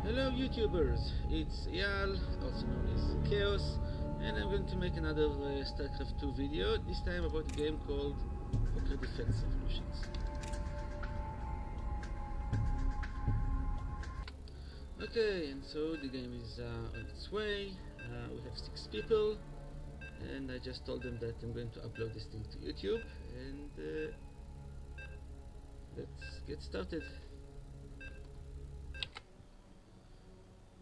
Hello YouTubers, it's Eyal, also known as Chaos, and I'm going to make another Starcraft 2 video, this time about a game called Poker Defense Revolutions. Okay, and so the game is on its way. We have 6 people, and I just told them that I'm going to upload this thing to YouTube, and let's get started.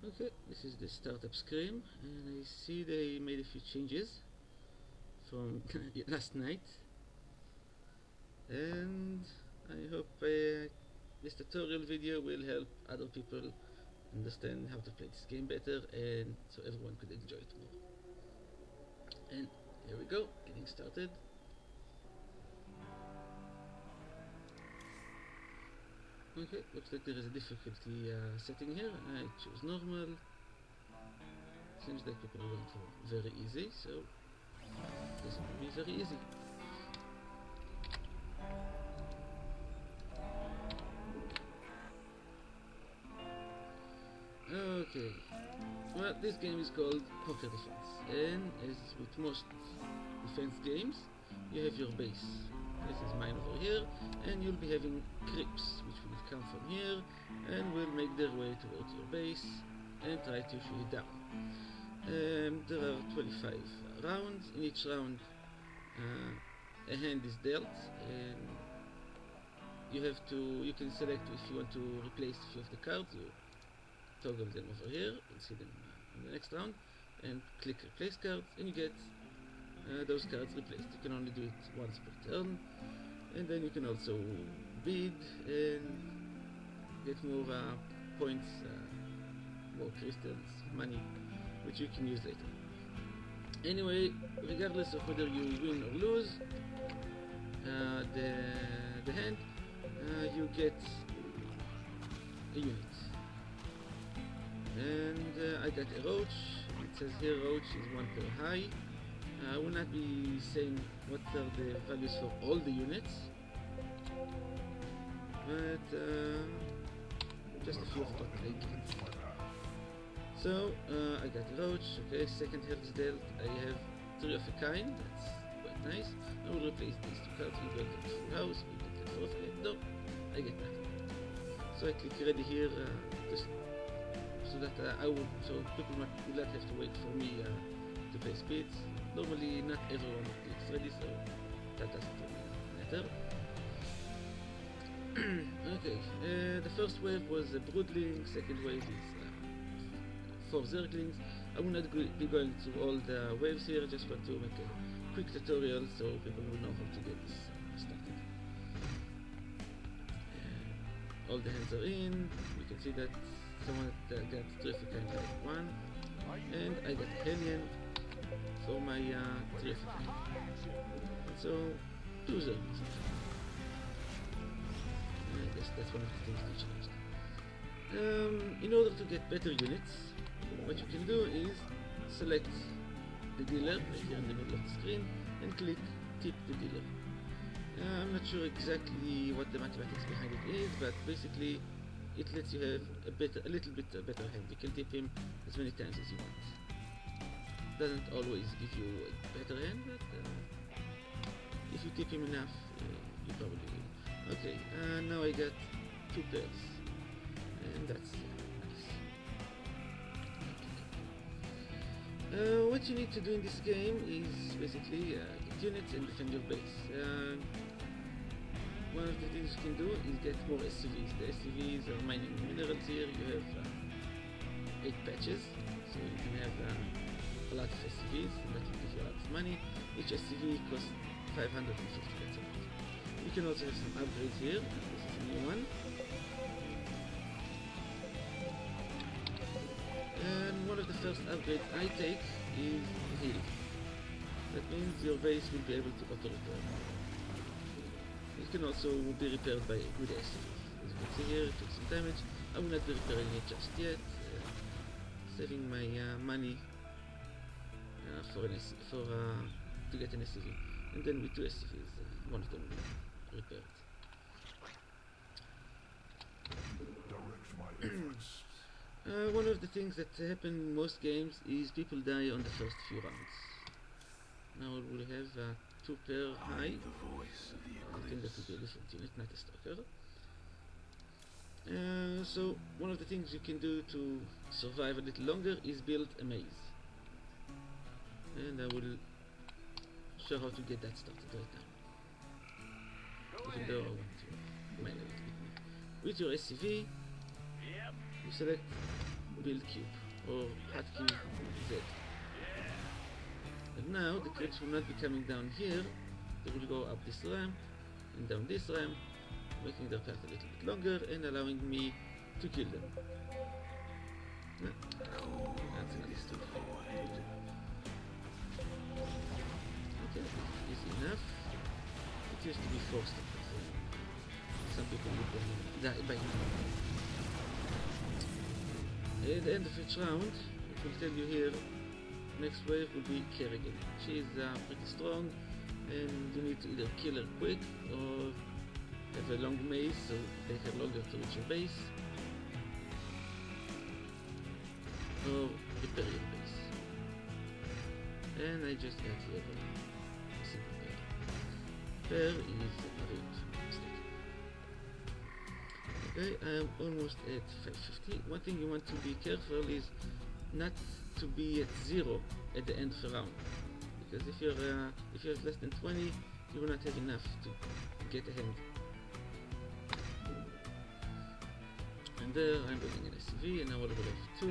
Okay, this is the startup screen, and I see they made a few changes from last night, and I hope this tutorial video will help other people understand how to play this game better, and so everyone could enjoy it more. And here we go, getting started. Okay, looks like there is a difficulty setting here. I choose normal. Seems like people are going for very easy, so this will be very easy. Okay, well, this game is called Poker Defense, and as with most defense games, you have your base. This is mine over here, and you'll be having creeps, which will come from here, and will make their way towards your base, and try to shoot it down. There are 25 rounds. In each round, a hand is dealt, and you can select if you want to replace a few of the cards. You toggle them over here and see them in the next round, and click replace cards, and you get those cards replaced. You can only do it once per turn, and then you can also bid and get more points, more crystals, money, which you can use later. Anyway, regardless of whether you win or lose the hand, you get a unit. And I got a roach. It says here roach is 1 per high. I will not be saying what are the values for all the units, but just a few of what I get. So I got a roach. Okay, second health is dealt. I have 3 of a kind. That's quite nice. I will replace these 2 cards. We get a full house. We get a forfeit. No, I get nothing. So I click ready here, just so that so people will not have to wait for me to play speeds. Normally, not everyone clicks ready, so that doesn't really matter. Okay, the first wave was a broodling. Second wave is 4 zerglings. I will not be going through all the waves here. I just want to make a quick tutorial so people will know how to get this started. All the hands are in. We can see that someone got terrific kind like 1, and I got Hellion for my terrific kind. So 2 zerglings. I guess that's one of the things they changed. In order to get better units, what you can do is select the dealer right here in the middle of the screen and click tip the dealer. I'm not sure exactly what the mathematics behind it is, but basically it lets you have a little bit better hand. You can tip him as many times as you want. Doesn't always give you a better hand, but if you tip him enough, you probably will. Okay, now I got 2 pairs, and that's nice. What you need to do in this game is basically get units and defend your base. One of the things you can do is get more SCVs. The SCVs are mining minerals here. You have 8 patches, so you can have a lot of SCVs, and that will give you a lot of money. Each SCV costs 550, that's a lot. You can also have some upgrades here. This is a new one. And one of the first upgrades I take is heal. That means your base will be able to auto-repair. It can also be repaired by a good SCV. As you can see here, it took some damage. I will not be repairing it just yet. Saving my money to get an SCV. And then with 2 SCVs, one of them will be repaired. One of the things that happen in most games is people die on the first few rounds. Now we'll have 2 pair high. I think that will be a different unit, not a stalker. So one of the things you can do to survive a little longer is build a maze. And I will show how to get that started right now. Even though I want to mine a little bit more. With your SCV, you select build cube or hotkey Z. And now the creeps will not be coming down here, they will go up this ramp and down this ramp, making their path a little bit longer and allowing me to kill them. That's another stupid. Okay, easy enough. It used to be forced. Some people would die by now. At the end of each round, it will tell you here, next wave will be Kerrigan. She is pretty strong, and you need to either kill her quick or have a long maze so they have longer to reach your base, or repair your base. And I just got here a simple pair. Pair is a route mistake. Okay, I am almost at 550. One thing you want to be careful is not to be at 0 at the end of a round, because if you have less than 20, you will not have enough to get a hand. And there I'm building an SCV, and now I will have 2. I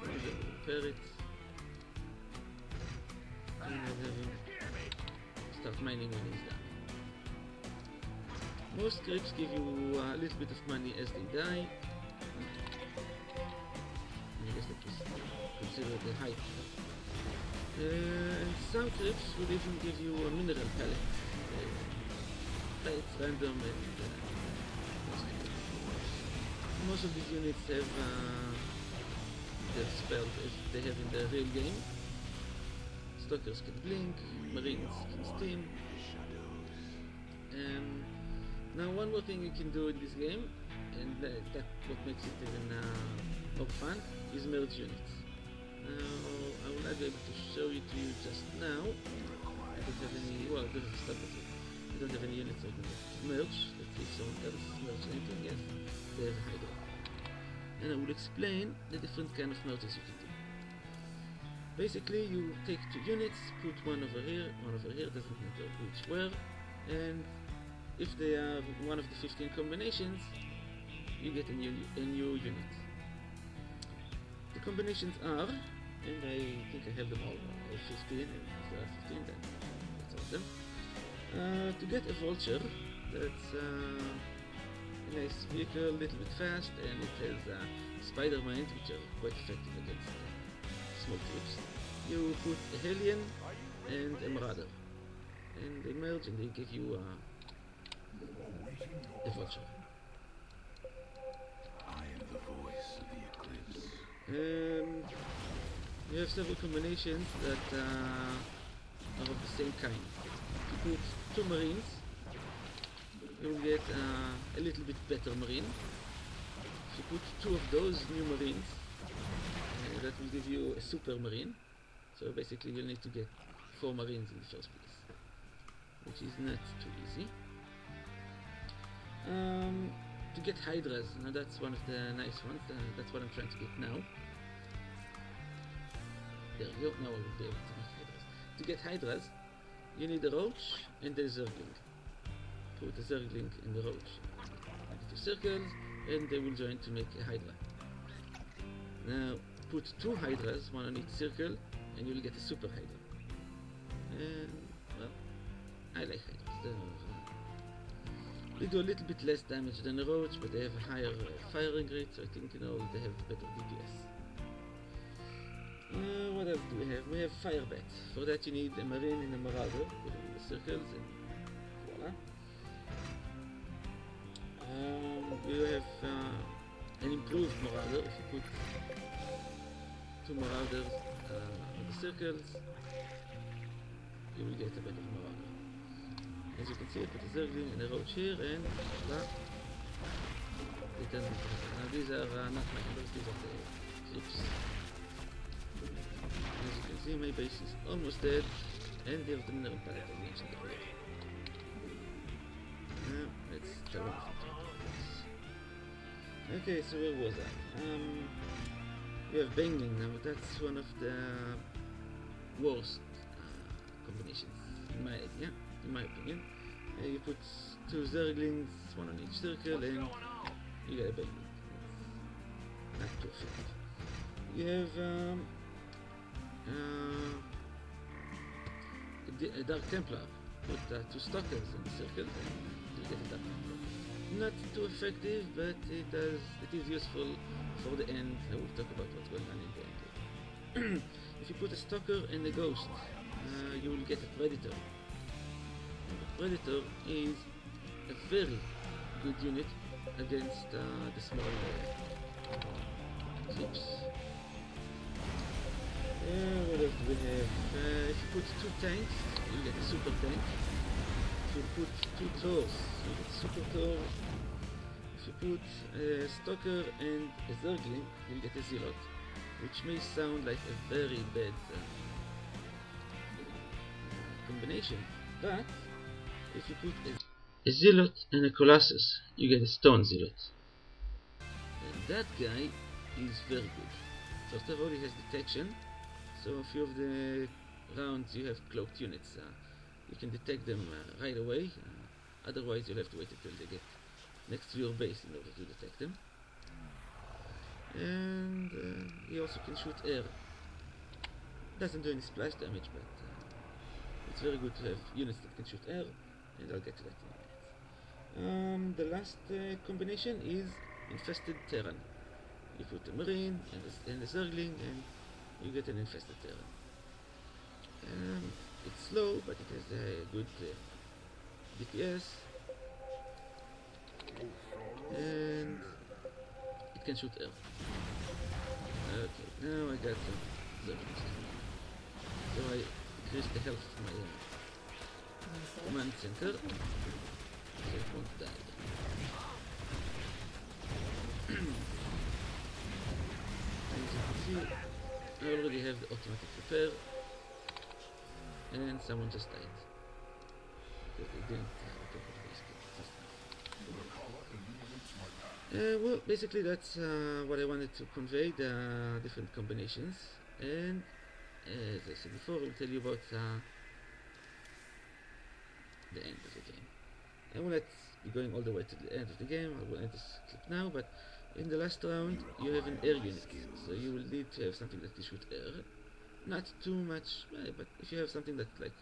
will repair it, and I'll have him start mining when he's done. Most creeps give you a little bit of money as they die. I guess that was considered the height. And some creeps will even give you a mineral pallet. It's random, and most of these units have their spells as they have in the real game. Stalkers can blink, marines can steam. Now one more thing you can do in this game, and that's what makes it even more fun, is merge units. Now I will not be able to show it to you just now. I don't have any, well, this is a start, I don't have any units I can merge. Let's see if someone else merge anything. Yes, they have a Hydra. And I will explain the different kind of merges you can do. Basically, you take 2 units, put one over here, doesn't matter which where, and if they are one of the 15 combinations, you get a new unit. The combinations are, and I think I have them all, 15, and if there are 15, then that's awesome. To get a vulture, that's a nice vehicle, a little bit fast, and it has spider mines, which are quite effective against small troops. You put a Hellion and a Marauder, and they merge and they give you a vulture. I am the voice of the eclipse. You have several combinations that are of the same kind. If you put 2 marines, you will get a little bit better marine. If you put 2 of those new marines, that will give you a super marine. So basically you'll need to get 4 marines in the first place, which is not too easy. To get Hydras, now that's one of the nice ones, that's what I'm trying to get now. There you go, now I will be able to get Hydras. To get Hydras, you need a Roach and a Zergling. Put a Zergling in the Roach into circles, and they will join to make a Hydra. Now put 2 Hydras, one on each circle, and you'll get a super Hydra. And, well, I like Hydras. They do a little bit less damage than a Roach, but they have a higher firing rate, so I think, you know, they have better DPS. What else do we have? We have Firebat. For that you need a Marine and a Marauder, put them in the circles, and voila. You have an improved Marauder. If you put 2 Marauders in the circles, you will get a better Marauder. As you can see, I put a Zergling and a Roach here, and voila. It doesn't matter. Now these are not my numbers, these are the see my base is almost dead, and there's the mineral palette I mentioned earlier. Let's tell them something. Okay, so where was I? We have Bangling now. That's one of the worst combinations in my idea, in my opinion. You put 2 Zerglings, 1 on each circle, and you get a Bangling. Not too effective. You have a Dark Templar. Put 2 Stalkers in the circle, and you get a Dark Templar. Not too effective, but it is useful for the end. I will talk about what's going on in the end. If you put a Stalker and a Ghost, you will get a Predator. And the Predator is a very good unit against the small clips. What else do we have? If you put 2 tanks, you get a super tank. If you put 2 Thors, you get a super Thor. If you put a Stalker and a Zergling, you get a Zealot, which may sound like a very bad combination, but if you put a Zealot and a Colossus, you get a Stone Zealot. And that guy is very good. First of all, he has detection, so a few of the rounds you have cloaked units, you can detect them right away, otherwise you'll have to wait until they get next to your base in order to detect them. And he also can shoot air. Doesn't do any splash damage, but it's very good to have units that can shoot air, and I'll get to that in a minute. The last combination is Infested Terran. You put a Marine and a Zergling, and you get an Infested Terran. It's slow, but it has a good DPS, and it can shoot air. Okay, now I got some Zerglings. So I increased the health of my command center, so it won't die. As you can see, I already have the automatic repair, and someone just died because they didn't repair the base. Well, basically that's what I wanted to convey, the different combinations, and as I said before, I'll tell you about the end of the game. I will not be going all the way to the end of the game. I will end this clip now, but in the last round you have an air unit, so you will need to have something that can shoot air. Not too much, but if you have something that like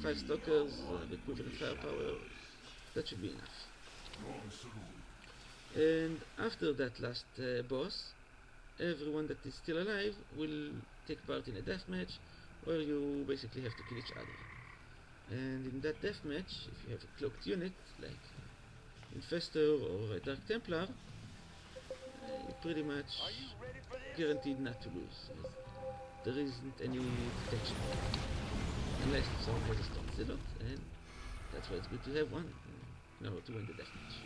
5 Stalkers, the equivalent firepower, that should be enough. And after that last boss, everyone that is still alive will take part in a deathmatch where you basically have to kill each other. And in that deathmatch, if you have a cloaked unit like Infestor or a Dark Templar, you're pretty much guaranteed not to lose. There isn't any protection, unless someone has a Stone Zealot, and that's why it's good to have one in order to win the deathmatch.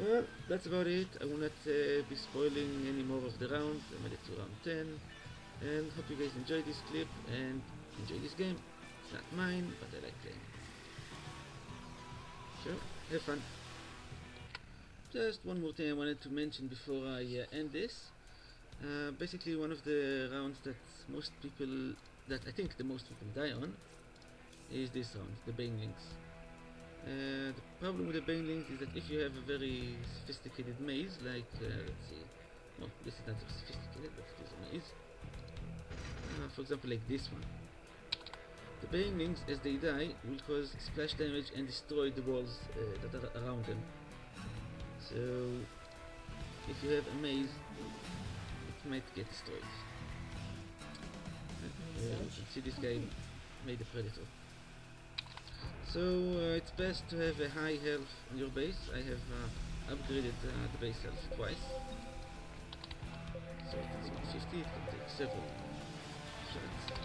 Well, that's about it. I will not be spoiling any more of the rounds. I made it to round 10, and hope you guys enjoyed this clip and enjoy this game. It's not mine, but I like playing it. So, have fun. Just one more thing I wanted to mention before I end this. Basically, one of the rounds that I think the most people die on, is this round, the Banelings. The problem with the Banelings is that if you have a very sophisticated maze, like, let's see, well, this is not sophisticated, but it is a maze. For example, like this one. The Banelings, as they die, will cause splash damage and destroy the walls that are around them. So, if you have a maze, it might get destroyed. You can see this guy made a Predator. So it's best to have a high health on your base. I have upgraded the base health twice. So it's 150, it can take several shots.